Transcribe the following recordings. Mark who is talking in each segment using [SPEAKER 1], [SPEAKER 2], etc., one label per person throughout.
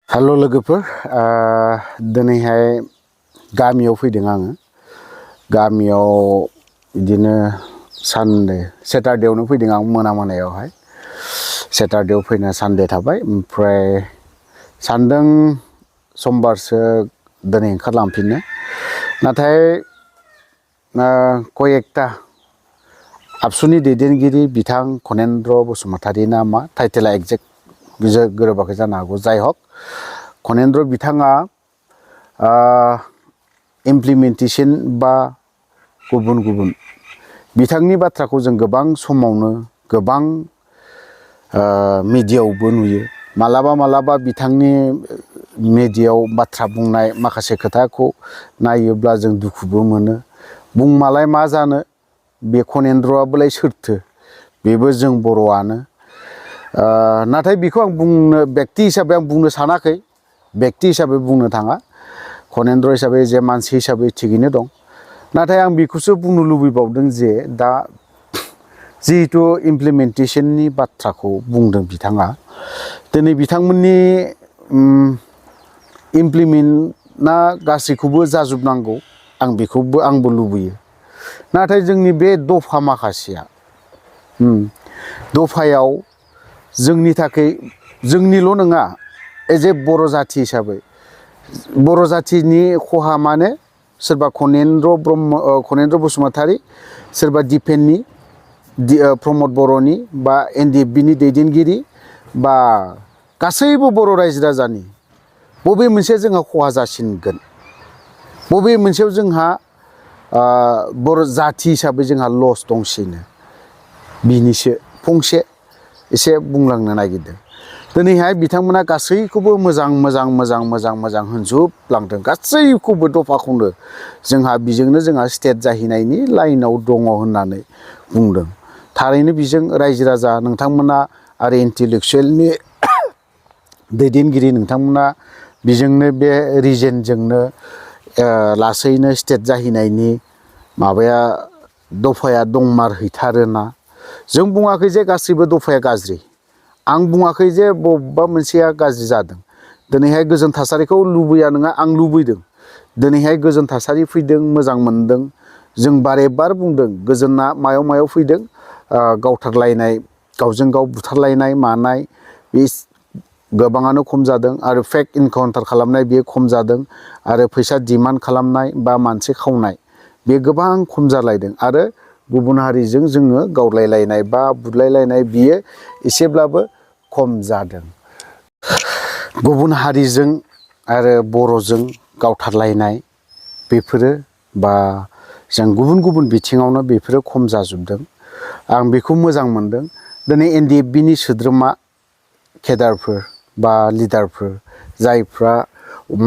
[SPEAKER 1] हेल' लोगोफोर दिनैहाय गामियाव फैदों आङो गामियाव बिदिनो सानडे सेटारडेआवनो फैदों आं मोनायावहाय सेटारडेआव फैना सानडे थाबाय ओमफ्राय सानदों समबारसो दिनै ओंखारलांफिननो नाथाय कयेकटा आबसुनि दैदेनगिरि बिथां खनेन्द्र बसुमतारी ना मा टाइटेला एक्जेक्ट गोरोबाखै जानो हागौ जाय हक खनेन्द्र बिथाङा इमप्लिमेन्टेसन बा गुबुन गुबुन बिथांनि बाथ्राखौ जों गोबां समावनो गोबां मिडियायावबो नुयो मालाबा बिथांनि मिडियायाव बाथ्रा बुंनाय माखासे खोथाखौ नायोब्ला जों दुखुबो मोनो बुंमालाय मा जानो बे खनेन्द्रआबोलाय सोरथो बेबो जों बर'आनो नाथाय बेखौ आं बुंनो बेक्ति हिसाबै आं बुंनो सानाखै बेक्ति हिसाबै बुंनो थाङा खनेन्द्र हिसाबै जे मानसि हिसाबै थिगैनो दं नाथाय आं बेखौसो बुंनो लुबैबावदों जे दा जिहेतु इमप्लिमेन्टेसननि बाथ्राखौ बुंदों बिथाङा दिनै बिथांमोननि इमप्लिमेन्टआ गासैखौबो जाजोबनांगौ आंबो लुबैयो नाथाय जोंनि बे दफा माखासेया दफायाव जोंनि थाखाय जोंनिल' नङा एज ए बर' जाथि हिसाबै बर' जाथिनि खहा माने सोरबा खनेन्द्र बसुमतारी सोरबा डिफेन्सनि प्रमद बर'नि बा ndfbनि दैदेनगिरि बा गासैबो बर' रायजो राजानि बबे मोनसे जोंहा खहा जासिनगोन बबे मोनसेयाव जोंहा बर' जाथि हिसाबै जोंहा लस दंसिनो बिनिसो फंसे एसे बुंलांनो नागिरदों दिनैहाय बिथांमोना गासैखौबो मोजां होनजोबलांदों गासैखौबो दफाखौनो जोंहा बिजोंनो जोंहा स्टेट जाहैनायनि लाइनाव दङ होननानै बुंदों थारैनो बिजों रायजो राजा नोंथांमोना आरो इन्टेलेक्सुवेलनि दैदेनगिरि नोंथांमोना बिजोंनो बे रिजनजोंनो लासैनो स्टेट जाहैनायनि माबाया दफाया दंमारहैथारोना जों बुङाखै जे गासैबो दफाया गाज्रि आं बुङाखै जे बबेबा मोनसेया गाज्रि जादों दिनैहाय गोजोन थासारिखौ लुबैया नङा आं लुबैदों दिनैहाय गोजोन थासारि फैदों मोजां मोनदों जों बारे बार बुंदों गोजोना मायाव फैदों गावथारलायनाय गावजों गाव बुथारलायनाय मानाय बे गोबाङानो खम जादों आरो फेक इनकाउन्टार खालामनाय बेयो खम जादों आरो फैसा डिमान्ड खालामनाय बा मानसि खावनाय बे गोबां खम जालायदों आरो गुबुन हारिजों जोङो गावलायलायनाय बा बुदलायलायनाय बियो एसेब्लाबो खम जादों गुबुन हारिजों आरो बर'जों गावथारलायनाय बेफोरो बा जों गुबुन बिथिङावनो बेफोरो खम जाजोबदों आं बेखौ मोजां मोनदों दिनै ndfbनि सोद्रोमा केडारफोर बा लिडारफोर जायफ्रा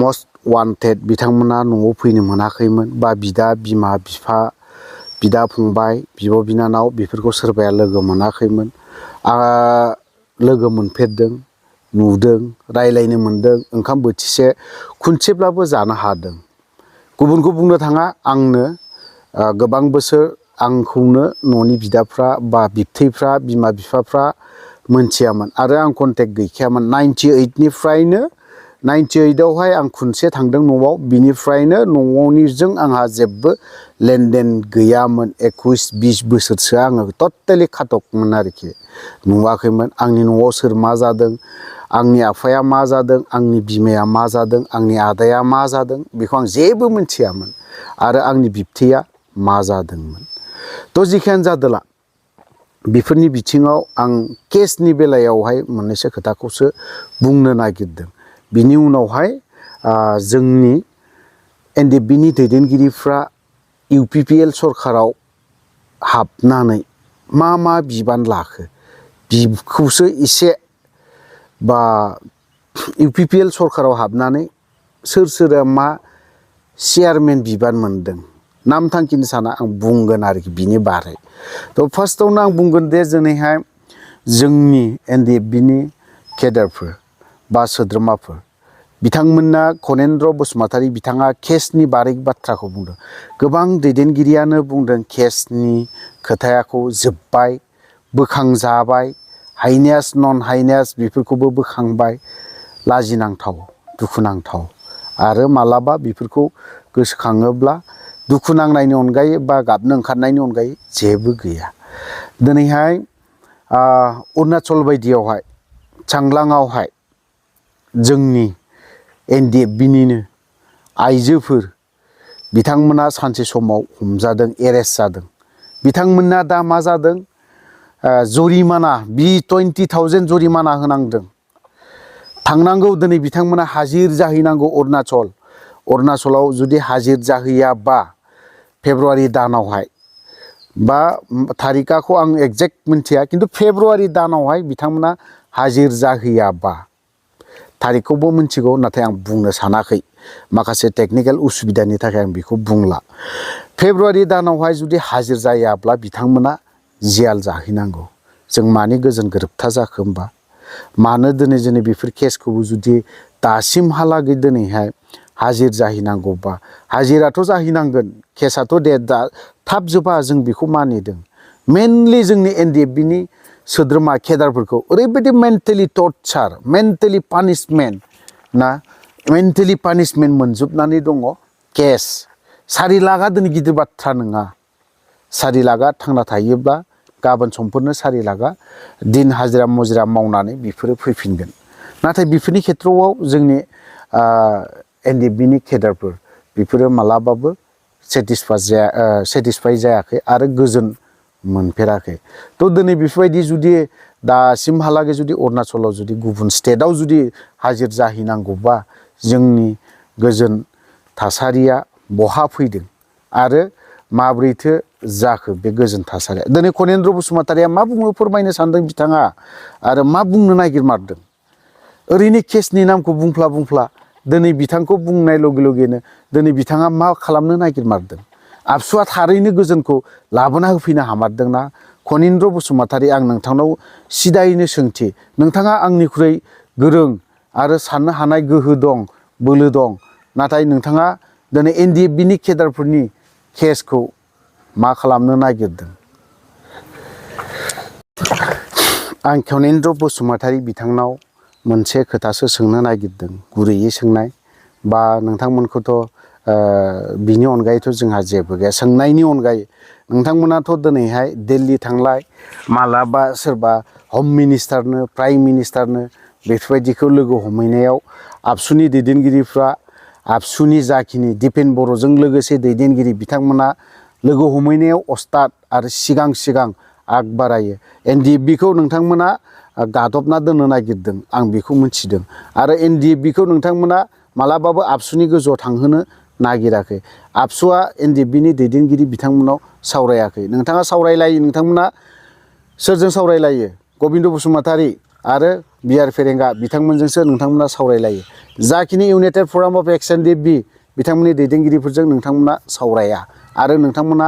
[SPEAKER 1] मस्ट वान्टेड बिथांमोना न'आव फैनो मोनाखैमोन बा बिदा बिमा बिफा बिदा फंबाय बिब' बिनानाव बेफोरखौ सोरबाया लोगो मोनाखैमोन लोगो मोनफेरदों नुदों रायलायनो मोनदों ओंखाम बोथिसे खनसेब्लाबो जानो हादों गुबुनखौ बुंनो थाङा आंनो गोबां बोसोर आंखौनो न'नि बिदाफ्रा बा बिबथैफ्रा बिमा बिफाफ्रा मोनथियामोन आरो आं कन्टेक्ट गैखायामोन 98आवहाय आं खनसे थांदों न'आव बिनिफ्रायनो न'निजों आंहा जेबो लेनदेन गैयामोन 21-20 बोसोरसो आङो टटेलि खाथकमोन आरोखि नुवाखैमोन आंनि न'आव सोर मा जादों आंनि आफाया मा जादों आंनि बिमाया मा जादों आंनि आदाया मा जादों बेखौ आं जेबो मिथियामोन आरो आंनि बिबथैया मा जादोंमोन थ' जिखियानो जादोला बेफोरनि बिथिङाव आं केसनि बेलायावहाय मोननैसो खोथाखौसो बुंनो नागिरदों बिनि उनावहाय जोंनि ndfbनि दैदेनगिरिफ्रा UPPL सरखाराव हाबनानै मा बिबान लाखो बिखौसो एसे बा UPPL सरखाराव हाबनानै सोरा मा चेयारमेन बिबान मोनदों नाम थांखिनो साना आं बुंगोन आरोखि बिनि बारै थ' फार्स्टआवनो आं बुंगोन दे दिनैहाय जोंनि ndfbनि केडारफोर बा सोद्रोमाफोर बिथांमोना खनेन्द्र बसुमतारी बिथाङा केसनि बारै बाथ्राखौ बुंदों गोबां दैदेनगिरियानो बुंदों केसनि खोथायाखौ जोब्बाय बोखांजाबाय हाइनेस नन हाइनेस बेफोरखौबो बोखांबाय लाजिनांथाव दुखुनांथाव आरो मालाबा बेफोरखौ गोसोखाङोब्ला दुखु नांनायनि अनगायै बा गाबनो ओंखारनायनि अनगायै जेबो गैया। दिनैहाय अरुणाचल बायदियावहाय चांलांआवहाय जोंनि NDFBनिनो आइजोफोर बिथांमोना सानसे समाव हमजादों, एरेस्ट जादों। बिथांमोना दा मा जादों, जरिमाना B20,000 जरिमाना होनांदों। थांनांगौ दिनै बिथांमोना हाजिर जाहैनांगौ अरुणाचलाव जुदि हाजिर जाहैयाबा फेब्रुवारि दानावहाय बा थारिखाखौ आं एगजेक्ट मिथिया, खिन्थु फेब्रुवारि दानावहाय बिथांमोना हाजिर जाहैयाबा, थारिखखौबो मिथिगौ नाथाय आं बुंनो सानाखै माखासे टेकनिकेल उसुबिदानि थाखाय आं बेखौ बुंला। फेब्रुवारि दानावहाय जुदि हाजिर जायाब्ला बिथांमोना जेल जाहैनांगौ। जों मानि गोजोन गोरोबथा जाखो होमबा? मानो दिनै जोंनि बेफोर केसखौबो जुदि दासिमहालागै दिनैहाय हाजिर जाहैनांगौबा, हाजिराथ' जाहैनांगोन, केसाथ' दे दा थाब जोबा, जों बेखौ मानिदों। मेनलि जोंनि NDFBनि सोद्रोमा केडारफोरखौ ओरैबायदि मेन्टेलि टर्चार, मेन्टेलि पानिशमेन्ट ना, मेन्टेलि पानिशमेन्ट मोनजोबनानै दङ। केस 4 लाखआ दिनै गिदिर बाथ्रा नङा। 4 लाखआ थांना थायोब्ला गाबोन समफोरनो 4 लाखआ दिन हाजिरा मुजिरा मावनानै बेफोरो फैफिनगोन। नाथाय बेफोरनि खेथ्रआव जोंनि NDFBनि केडारफोर बेफोरो मालाबाबो सेटिसफाइ जायाखै आरो गोजोन मोनफेराखै। थ' दिनै बेफोरबायदि जुदि दासिमहालागै जुदि अरुणाचलाव जुदि गुबुन स्टेटआव जुदि हाजिर जाहैनांगौबा जोंनि गोजोन थासारिया बहा फैदों आरो माब्रैथो जाखो बे गोजोन थासारिया? दिनै कनेन्द्र बसुमतारिया मा बुङो फोरमायनो सानदों बिथाङा आरो मा बुंनो नागिरमारदों? ओरैनो केसनि नामखौ बुंफ्ला दिनै बिथांखौ बुंनाय लगे लगेनो दिनै बिथाङा मा खालामनो नागिरमारदों? आबसुआ थारैनो गोजोनखौ लाबोना होफैनो हामारदोंना? कनेन्द्र बसुमतारि, आं नोंथांनाव सिदायैनो सोंथि, नोंथाङा आंनिख्रुइ गोरों आरो साननो हानाय गोहो दं, बोलो दं, नाथाय नोंथाङा दिनै NDFBनि केडारफोरनि केसखौ मा खालामनो नागिरदों? आं कनेन्द्र बसुमतारि बिथांनाव मोनसे खोथासो सोंनो नागिरदों, गुरैयै सोंनाय, बा नोंथांमोनखौथ' बिनि अनगायैथ' जोंहा जेबो गैया सोंनायनि अनगायै। नोंथांमोनाथ' दिनैहाय दिल्ली थांलाय, मालाबा सोरबा हम मिनिस्टारनो, प्राइम मिनिस्टारनो बेफोरबायदिखौ लोगो हमहैनायाव आबसुनि दैदेनगिरिफ्रा, आबसुनि जाखिनि दिपेन बर'जों लोगोसे दैदेनगिरि बिथांमोना लोगो हमहैनायाव अस्ताद आरो सिगां आग बारायो। NDFBखौ नोंथांमोना गादबना दोननो नागिरदों, आं बेखौ मिथिदों। आरो NDFBखौ नोंथांमोना मालाबाबो आबसुनि गोजौआव थांहोनो नागिराखै। आबसुआ NDFBनि दैदेनगिरि बिथांमोनाव सावरायाखै। नोंथाङा सावरायलायो, नोंथांमोना सोरजों सावरायलायो? गबिन्द बसुमतारि आरो बिआर फेरेंगा बिथांमोनजोंसो नोंथांमोना सावरायलायो। जाखिनि इउनाइटेड फराम अफ एक्स NDFB बिथांमोननि दैदेनगिरिफोरजों नोंथांमोना सावराया आरो नोंथांमोना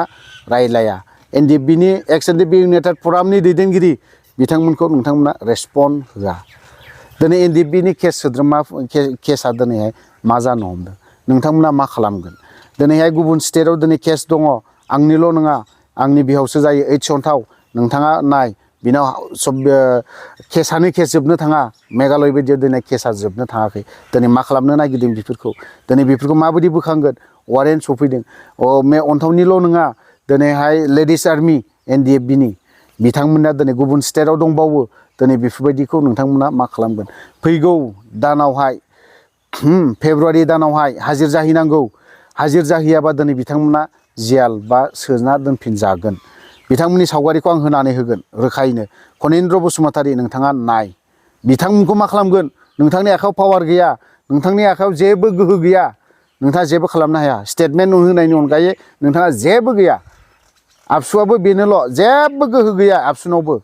[SPEAKER 1] रायलाया। NDFBनि एक्स NDFB इउनाइटेड फरामनि दैदेनगिरि बिथांमोनखौ नोंथांमोना रेसपन्ड होआ। दिनै NDFBनि केसआ दिनैहाय मा जानो हमदों? नोंथांमोना मा खालामगोन? दिनैहाय गुबुन स्टेटआव दिनै केस दङ, आंनिल' नङा, आंनि बिहावसो जायो 8 सन्थाव, नोंथाङा नाय, बिनाव सब केसानो केस जोबनो थाङा। मेघालय बायदियाव दिनै केसा जोबनो थाङाखै। दिनै मा खालामनो नागिरदों बेफोरखौ? दिनै बेफोरखौ माबायदि बोखांगोन? वारेन्ट सफैदों। अन्थावनिल' नङा, दिनैहाय लेडिस आर्मि NDFBनि बिथांमोना दिनै गुबुन स्टेटआव दंबावो। दिनै बेफोरबायदिखौ नोंथांमोना मा खालामगोन? फैगौ दानावहाय, फेब्रुवारि दानावहाय हाजिर जाहैनांगौ। हाजिर जाहैयाबा दिनै बिथांमोना जेल बा सोना दोनफिनजागोन। बिथांमोननि सावगारिखौ आं होनानै होगोन रोखायैनो। कनेन्द्र बसुमतारि, नोंथाङा नाय, बिथांमोनखौ मा खालामगोन? नोंथांनि आखायाव पावार गैया, नोंथांनि आखायाव जेबो गोहो गैया, नोंथाङा जेबो खालामनो हाया। स्टेटमेन्ट होनायनि अनगायै नोंथाङा जेबो गैया। आबसुआबो बेनोल', जेबो गोहो गैया आबसुनावबो।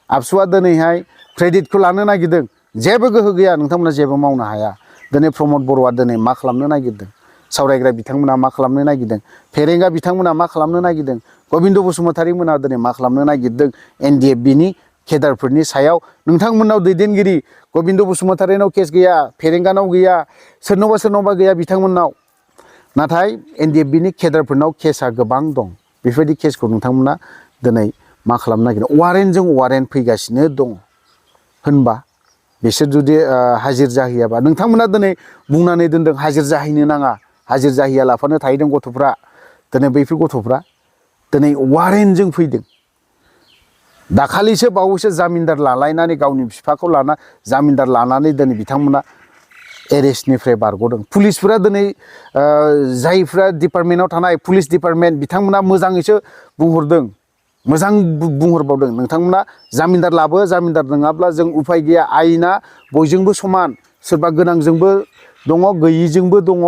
[SPEAKER 1] आबसुआ दिनैहाय क्रेडिटखौ लानो नागिरदों, जेबो गोहो गैया, नोंथांमोना जेबो मावनो हाया। दिनै प्रमद बर'आ दिनै मा खालामनो नागिरदों? सावरायग्रा बिथांमोना मा खालामनो नागिरदों? फेरेंगा बिथांमोना मा खालामनो नागिरदों? गबिन्द बसुमतारि मोना दिनै मा खालामनो नागिरदों? NDFBनि केडारफोरनि सायाव नोंथांमोननाव दैदेनगिरि गबिन्द बसुमतारिनाव केस गैया, फेरेंगानाव गैया, सोरनावबा गैया बिथांमोननाव। नाथाय NDFBनि केडारफोरनाव केसा गोबां दं। बेफोरबायदि केसखौ नोंथांमोना दिनै मा खालामनो नागिरदों? वारेन्टजों वारेन्ट फैगासिनो दङ। होनबा बिसोर जुदि हाजिर जाहैयाबा नोंथांमोना दिनै बुंनानै दोनदों हाजिर जाहैनो नाङा हाजिर जाहैया लाफानो थाहैदों गथ'फ्रा दिनै बैफोर गथ'फ्रा दिनै वारेन्टजों फैदों दाखालिसो बावैसो जामिनदार लालायनानै गावनि बिफाखौ लाना जामिनदार लानानै दिनै बिथांमोना एरेस्टनिफ्राय बारग'दों पुलिसफोरा दिनै जायफ्रा डिपार्टमेन्टआव थानाय पुलिस डिपार्टमेन्ट बिथांमोना मोजाङैसो बुंहरदों मोजां बुंहरबावदों नोंथांमोना जामिनदार लाबो जामिनदार नङाब्ला जों उफाय गैया आयेना बयजोंबो समान सोरबा गोनांजोंबो दङ गैयिजोंबो दङ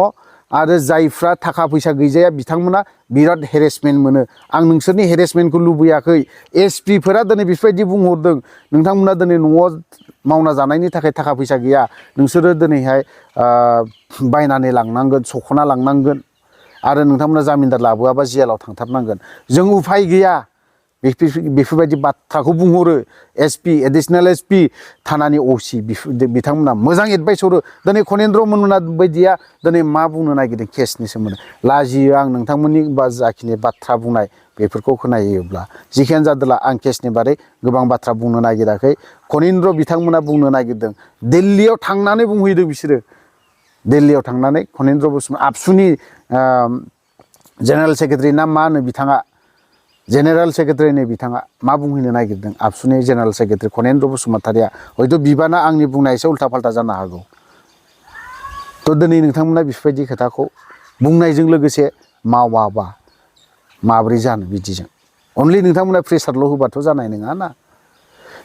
[SPEAKER 1] आरो जायफ्रा थाखा फैसा गैजाया बिथांमोना बिराद हेरेसमेन्ट मोनो आं नोंसोरनि हेरेसमेन्टखौ लुबैयाखै एसपिफोरा दिनै बेफोरबायदि बुंहरदों नोंथांमोना दिनै न'आव मावना जानायनि थाखाय थाखा फैसा गैया नोंसोरो दिनैहाय बायनानै लांनांगोन सख'ना लांनांगोन आरो नोंथांमोना जामिनदार लाबोआबा जेलाव थांथारनांगोन जों उफाय गैया बेफोरबायदि बाथ्राखौ बुंहरो एसपि एडिसनेल एसपि थानानि असि बिथांमोना मोजां एडभाइस हरो दिनै खनेन्द्र मोनना बायदिया दिनै मा बुंनो नागिरदों केसनि सोमोन्दै लाजियो आं नोंथांमोननि बा जाखिनि बाथ्रा बुंनाय बेफोरखौ खोनायोब्ला जिखियानो जादोला आं केसनि बारै गोबां बाथ्रा बुंनो नागिराखै खनेन्द्र बिथांमोना बुंनो नागिरदों दिल्लीयाव थांनानै बुंहैदों बिसोरो दिल्लीयाव थांनानै खनेन्द्र बसुमतारी आबसुनि जेनेरेल सेक्रेटारि ना मा होनो बिथाङा जेनेरेल सेक्रेटारिनि बिथाङा मा बुंहैनो नागिरदों आबसुनि जेनेरेल सेक्रेटारि खनेन्द्र बसुमतारीया हयथ' बिबाना आंनि बुंनाय एसे उल्था फाल्था जानो हागौ थ' दिनै नोंथांमोना बेफोरबायदि खोथाखौ बुंनायजों लोगोसे मावाबा माब्रै जानो बिदिजों अनलि नोंथांमोना प्रेसारल' होबाथ' जानाय नङा ना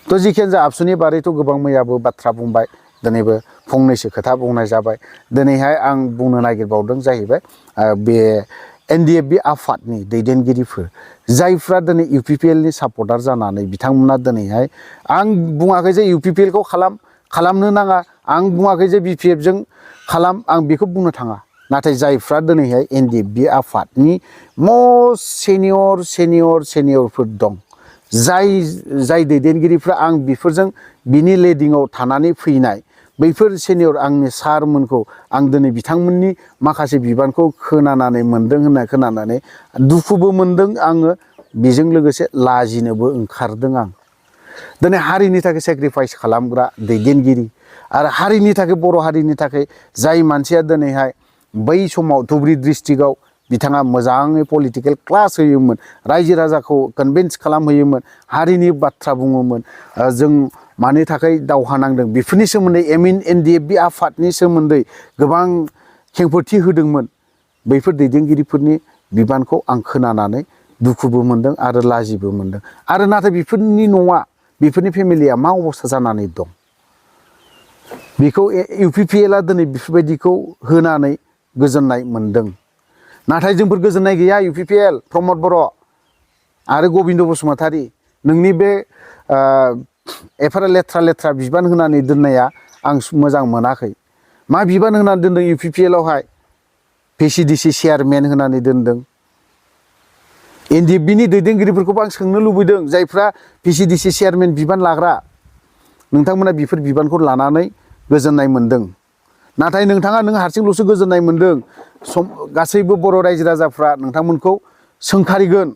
[SPEAKER 1] थ' जिखियानो जा आबसुनि बारैथ' गोबां मैयाबो बाथ्रा बुंबाय दिनैबो फंनैसो खोथा बुंनाय जाबाय दिनैहाय आं बुंनो नागिरबावदों जाहैबाय बे एनडिएफबि आफादनि दैदेनगिरिफोर जायफ्रा दिनै इउपिपिएलनि सापर्टार जानानै बिथांमोना दिनैहाय आं बुङाखै जे इउपिपिएलखौ खालामनो नाङा आं बुङाखै जे बिपिएफजों खालाम आं बेखौ बुंनो थाङा नाथाय जायफ्रा दिनैहाय एनडिएफबि आफादनि मस्ट सेनियरफोर दं जाय दैदेनगिरिफ्रा आं बेफोरजों बिनि लेडिङाव थानानै फैनाय बैफोर सेनियर आंनि सारमोनखौ आं दिनै बिथांमोननि माखासे बिबानखौ खोनानानै मोनदों होनना खोनानानै दुखुबो मोनदों आङो बेजों लोगोसे लाजिनोबो ओंखारदों आं दिनै हारिनि थाखाय सेक्रिफाइस खालामग्रा दैदेनगिरि आरो हारिनि थाखाय बर' हारिनि थाखाय जाय मानसिया दिनैहाय बै समाव धुबुरी डिस्ट्रिक्टआव बिथाङा मोजाङै पलिटिकेल क्लास होयोमोन रायजो राजाखौ कनभिन्स खालामहोयोमोन हारिनि बाथ्रा बुङोमोन जों मानि थाखाय दावहा नांदों बेफोरनि सोमोन्दै एनडिएफबि आफादनि सोमोन्दै गोबां खेंफोरथि होदोंमोन बैफोर दैदेनगिरिफोरनि बिबानखौ आं खोनानानै दुखुबो मोनदों आरो लाजिबो मोनदों आरो नाथाय बेफोरनि न'आ बेफोरनि फेमिलिया मा अबस्था जानानै दं बेखौ इउपिपिएलआ दिनै बेफोरबायदिखौ होनानै गोजोननाय मोनदों नाथाय जोंफोर गोजोननाय गैया इउपिपिएल प्रमद बर' आरो गबिन्द बसुमतारी नोंनि बे एफारा लेथ्रा बिबान होनानै दोननाया आं मोजां मोनाखै मा बिबान होनानै दोनदों इउपिपिएलआवहाय भिसिडिसि चेयारमेन होनानै दोनदों एनडिएफबिनि दैदेनगिरिफोरखौबो आं सोंनो लुबैदों जायफ्रा भिसिडिसि चेयारमेन बिबान लाग्रा नोंथांमोना बेफोर बिबानखौ लानानै गोजोननाय मोनदों नाथाय नोंथाङा नों हारसिंल'सो गोजोननाय मोनदों गासैबो बर' रायजो राजाफ्रा नोंथांमोनखौ सोंखारिगोन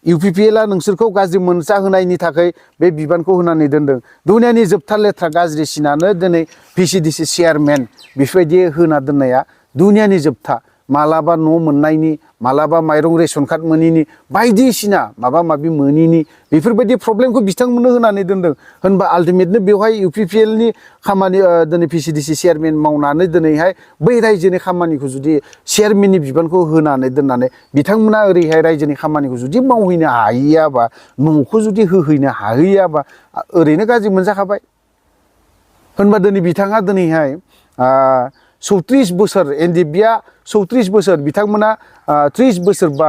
[SPEAKER 1] इउपिपिएलआ नोंसोरखौ गाज्रि मोनसा होनायनि थाखाय बे बिबानखौ होनानै दोनदों दुनियानि जोबथा लेथ्रा गाज्रिसिनानो दिनै भिसिडिसि चेयारमेन बेफोरबायदि होना दोननाया दुनियानि जोबथा मालाबा न' मोननायनि मालाबा माइरं रेशन कार्ड मोनिनि बायदिसिना माबा माबि मोनिनि बेफोरबायदि प्रब्लेमखौ बिथांमोननो होनानै दोनदों होनबा आल्टिमेटनो बेवहाय इउपिपिएलनि खामानि दिनै भिसिडिसि चेयारमेन मावनानै दिनैहाय बै रायजोनि खामानिखौ जुदि चेयारमेननि बिबानखौ होनानै दोननानै बिथांमोना ओरैहाय रायजोनि खामानिखौ जुदि मावहैनो हाहैयाबा न'खौ जुदि होहैनो हाहैयाबा ओरैनो गाज्रि मोनजाखाबाय होनबा दिनै बिथाङा दिनैहाय 34 बोसोर एनडिएफबिआ 34 बोसोर बिथांमोना 30 बोसोर बा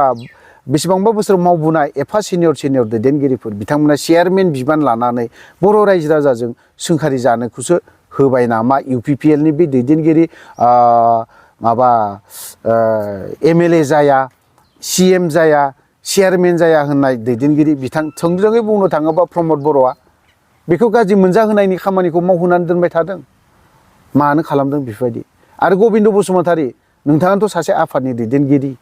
[SPEAKER 1] बेसेबांबा बोसोर मावबोनाय एफा सिनियर दैदेनगिरिफोर बिथांमोना चेयारमेन बिबान लानानै बर' रायजो राजाजों सोंखारि जानोखौसो होबाय नामा इउपिपिएलनि बे दैदेनगिरि माबा एमएलए जाया सिएम जाया चेयारमेन जाया होननाय दैदेनगिरि बिथां थोंजोङै बुंनो थाङोबा प्रमद बर'आ बेखौ गाज्रि मोनजाहोनायनि खामानिखौ मावहोनानै दोनबाय थादों मानो खालामदों बेफोरबायदि आरो गबिन्द बसुमतारी नोंथाङाथ' सासे आफादनि दैदेनगिरि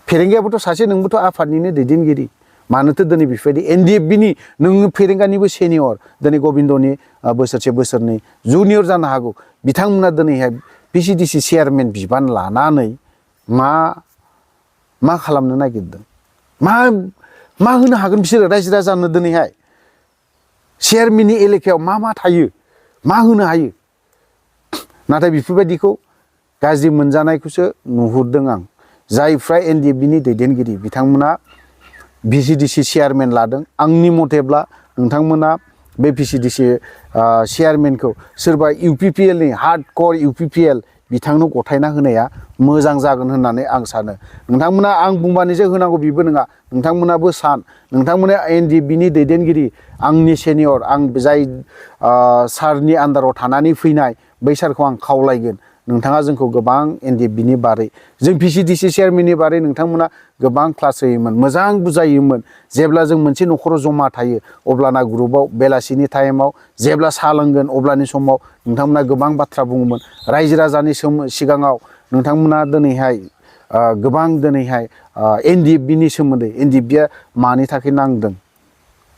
[SPEAKER 1] फेरेंगियाबोथ' सासे नोंबोथ' आफादनिनो दैदेनगिरि मानोथो दिनै बेफोरबायदि NDFBनि नोङो फेरेंगानिबो सेनियर दिनै गबिन्दनि बोसोरसे बोसोरनै जुनियर जानो हागौ बिथांमोना दिनैहाय VCDC चेयारमेन बिबान लानानै मा खालामनो नागिरदों मा होनो हागोन बिसोरो रायजो राजानो दिनैहाय चेयारमेननि एलेकायाव मा थायो मा होनो हायो नाथाय बेफोरबायदिखौ गाज्रि मोनजानायखौसो नुहुरदों आं जायफ्रा NDFBनि दैदेनगिरि बिथांमोना VCDC चेयारमेन लादों आंनि मथेब्ला नोंथांमोना बे VCDC चेयारमेनखौ सोरबा UPPLनि हार्डकर UPPL बिथांनो गथायना होनाया मोजां जागोन होननानै आं सानो नोंथांमोना आं बुंबानो जे होनांगौ बेबो नङा नोंथांमोनाबो नोंथांमोना NDFBनि दैदेनगिरि आंनि सेनियर आं जाय सारनि आन्दाराव थानानै फैनाय बै सारखौ आं खावलायगोन नोंथाङा जोंखौ गोबां NDFBनि बारै जों VCDC चेयारमेननि बारै नोंथांमोना गोबां क्लास होयोमोन मोजां बुजायोमोन जेब्ला जों मोनसे न'खराव जमा थायो अब्लाना ग्रुपआव बेलासिनि टाइमाव जेब्ला साहा लोंगोन अब्लानि समाव नोंथांमोना गोबां बाथ्रा बुङोमोन रायजो राजानि सिगाङाव नोंथांमोना दिनैहाय गोबां दिनैहाय NDFBनि सोमोन्दै NDFBया मानि थाखाय नांदों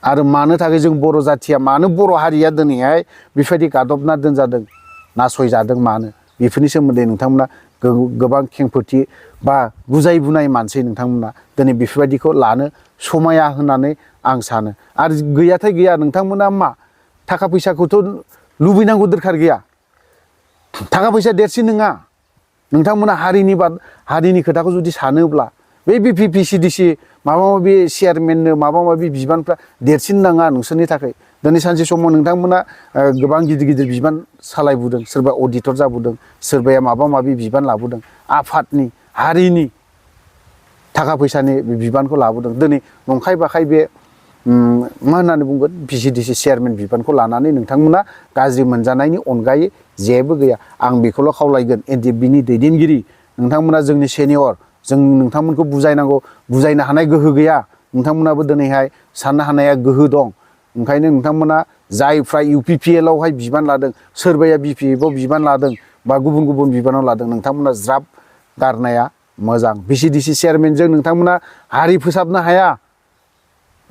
[SPEAKER 1] आरो मानो थाखाय जों बर' जाथिया मानो बर' हारिया दिनैहाय बेबायदि गादबना दोनजादों नासयजादों मानो बेफोरनि सोमोन्दै नोंथांमोना गोबां खेंफोरथि बा बुजायबोनाय मानसि नोंथांमोना दिनै बेफोरबायदिखौ लानो समाया होननानै आं सानो आरो गैयाथाय गैया नोंथांमोना थाखा फैसाखौथ' लुबैनांगौ दरखार गैया थाखा फैसा देरसिन नङा नोंथांमोना हारिनि खोथाखौ जुदि सानोब्ला बे VCDC माबा माबि चेयारमेननो माबा माबि बिबानफ्रा देरसिन नाङा नोंसोरनि थाखाय दिनै सानसे समाव नोंथांमोना गोबां गिदिर बिबान सालायबोदों सोरबा अडिटर जाबोदों सोरबाया माबा माबि बिबान लाबोदों आफादनि हारिनि थाखा फैसानि बिबानखौ लाबोदों दिनै नंखाय बाखाय बे मा होननानै बुंगोन VCDC चेयारमेन बिबानखौ लानानै नोंथांमोना गाज्रि मोनजानायनि अनगायै जेबो गैया आं बेखौल' खावलायगोन NDFBनि दैदेनगिरि नोंथांमोना जोंनि सेनियर जों नोंथांमोनखौ बुजायनो हानाय गोहो गैया नोंथांमोनाबो दिनैहाय साननो हानाया गोहो दं ओंखायनो नोंथांमोना जायफ्रा UPPLआवहाय बिबान लादों सोरबाया BPFआव बिबान लादों बा गुबुन बिबानाव लादों नोंथांमोना ज्राब गारनाया मोजां VCDC चेयारमेनजों नोंथांमोना हारि फोसाबनो हाया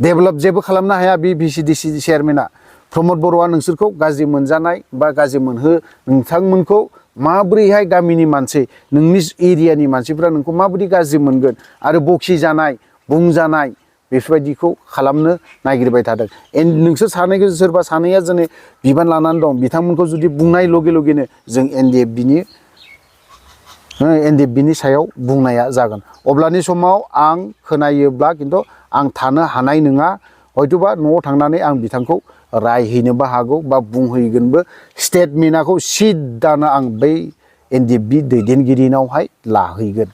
[SPEAKER 1] डेभेलप जेबो खालामनो हाया बे VCDC चेयारमेना प्रमद बर'आ नोंसोरखौ गाज्रि मोनजानाय बा गाज्रि नोंथांमोनखौ माबोरैहाय गामिनि मानसि नोंनि एरियानि मानसिफ्रा नोंखौ माबोरै गाज्रि मोनगोन आरो बखिजानाय बुंजानाय बेफोरबायदिखौ खालामनो नागिरबाय थादों नोंसोर सानैखौ सोरबा सानैया जोंनि बिबान लानानै दं बिथांमोनखौ जुदि बुंनाय लगे लगेनो जों NDFBनि सायाव बुंनाया जागोन अब्लानि समाव आं खोनायोब्ला खिन्थु आं थानो हानाय नङा हयथ'बा न'आव थांनानै आं बिथांखौ रायहैनोबो हागौ बा बुंहैगोनबो स्टेटमेन्टखौ सिदानो आं बै NDFB दैदेनगिरिनावहाय लाहैगोन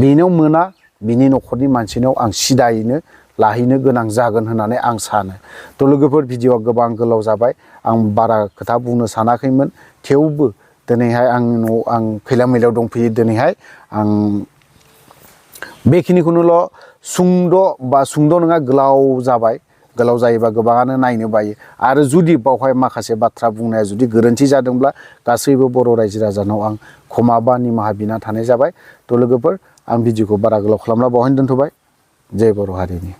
[SPEAKER 1] बेनाव मोना बिनि न'खरनि मानसिनाव आं सिदायैनो लाहैनो गोनां जागोन होननानै आं सानो थ' लोगोफोर भिडिअ'आ गोबां गोलाव जाबाय आं बारा खोथा बुंनो सानाखैमोन थेवबो दिनैहाय आंनि न'आव आं खैला मैलायाव दंफैयो दिनैहाय आं बेखिनिखौनोल' सुंद' नङा गोलाव जाबाय गोलाव जायोबा गोबाङानो नायनो बायो आरो जुदि बावहाय माखासे बाथ्रा बुंनाया जुदि गोरोन्थि जादोंब्ला गासैबो बर' रायजो राजानाव आं क्षमा बा निमाहा बिना थानाय जाबाय थ' लोगोफोर आं भिडिअ'खौ बारा गोलाव खालामना बावहायनो दोनथ'बाय जय बर' हारिनि